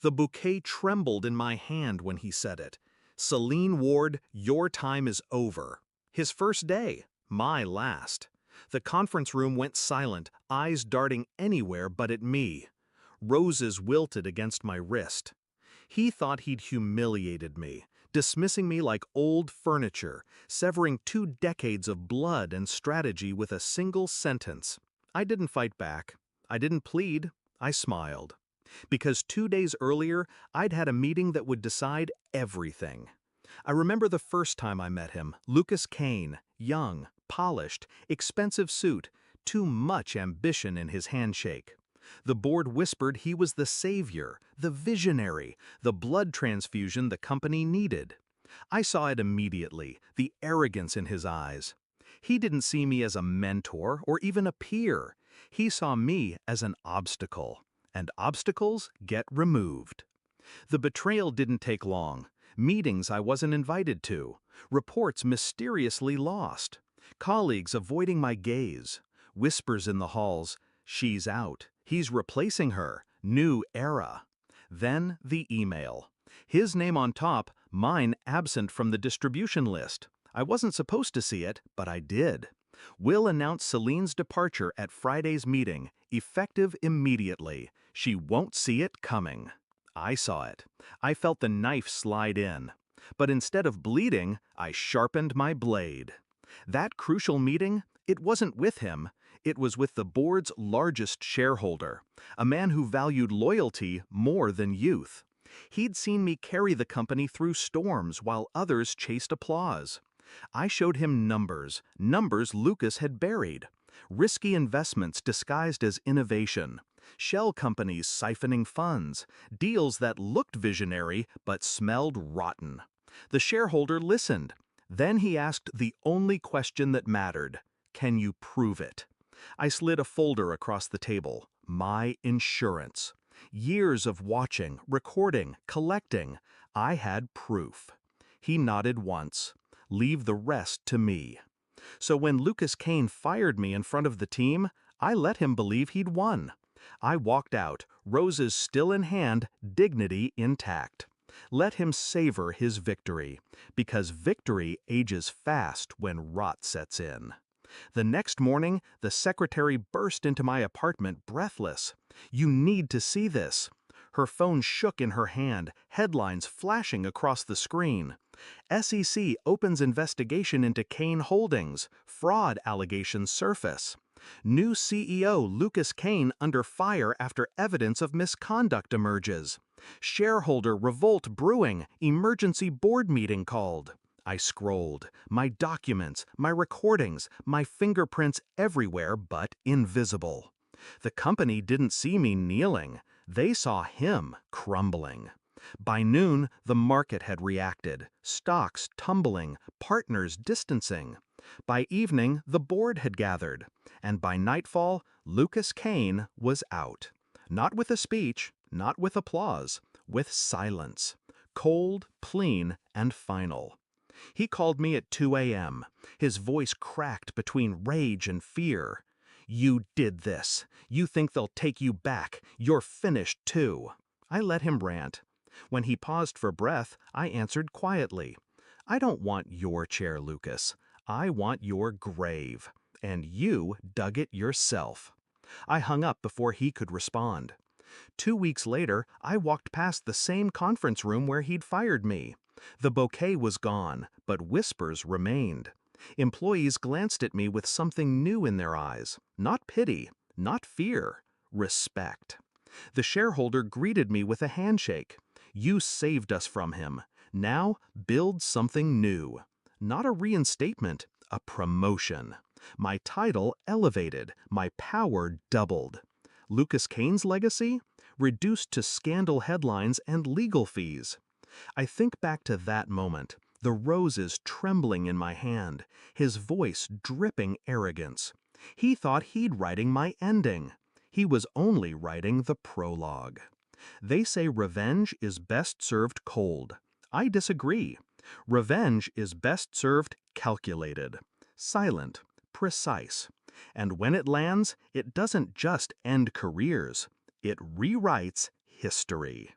The bouquet trembled in my hand when he said it. Celine Ward, your time is over. His first day, my last. The conference room went silent, eyes darting anywhere but at me. Roses wilted against my wrist. He thought he'd humiliated me, dismissing me like old furniture, severing 2 decades of blood and strategy with a single sentence. I didn't fight back. I didn't plead. I smiled. Because 2 days earlier, I'd had a meeting that would decide everything. I remember the first time I met him, Lucas Kane, young, polished, expensive suit, too much ambition in his handshake. The board whispered he was the savior, the visionary, the blood transfusion the company needed. I saw it immediately, the arrogance in his eyes. He didn't see me as a mentor or even a peer. He saw me as an obstacle, and obstacles get removed. The betrayal didn't take long. Meetings I wasn't invited to, reports mysteriously lost, colleagues avoiding my gaze, whispers in the halls, she's out, he's replacing her, new era. Then the email. His name on top, mine absent from the distribution list. I wasn't supposed to see it, but I did. Will announced Celine's departure at Friday's meeting, effective immediately. She won't see it coming. I saw it. I felt the knife slide in. But instead of bleeding, I sharpened my blade. That crucial meeting, it wasn't with him. It was with the board's largest shareholder, a man who valued loyalty more than youth. He'd seen me carry the company through storms while others chased applause. I showed him numbers Lucas had buried. Risky investments disguised as innovation. Shell companies siphoning funds. Deals that looked visionary but smelled rotten. The shareholder listened. Then he asked the only question that mattered. Can you prove it? I slid a folder across the table. My insurance. Years of watching, recording, collecting. I had proof. He nodded once. Leave the rest to me. So when Lucas Kane fired me in front of the team, I let him believe he'd won. I walked out, roses still in hand, dignity intact. Let him savor his victory, because victory ages fast when rot sets in. The next morning, the secretary burst into my apartment breathless. You need to see this. Her phone shook in her hand, headlines flashing across the screen. SEC opens investigation into Kane Holdings, fraud allegations surface. New CEO Lucas Kane under fire after evidence of misconduct emerges. Shareholder revolt brewing, emergency board meeting called. I scrolled. My documents, my recordings, my fingerprints everywhere but invisible. The company didn't see me kneeling. They saw him crumbling. By noon, the market had reacted, stocks tumbling, partners distancing. By evening, the board had gathered, and by nightfall, Lucas Kane was out. Not with a speech, not with applause, with silence. Cold, clean, and final. He called me at 2 a.m., his voice cracked between rage and fear. You did this. You think they'll take you back. You're finished too. I let him rant. When he paused for breath, I answered quietly. I don't want your chair, Lucas. I want your grave. And you dug it yourself. I hung up before he could respond. 2 weeks later, I walked past the same conference room where he'd fired me. The bouquet was gone, but whispers remained. Employees glanced at me with something new in their eyes. Not pity, not fear, respect. The shareholder greeted me with a handshake. You saved us from him. Now build something new. Not a reinstatement, a promotion. My title elevated, my power doubled. Lucas Kane's legacy? Reduced to scandal headlines and legal fees. I think back to that moment, the roses trembling in my hand, his voice dripping arrogance. He thought he'd writing my ending. He was only writing the prologue. They say revenge is best served cold. I disagree. Revenge is best served calculated, silent, precise. And when it lands, it doesn't just end careers. It rewrites history.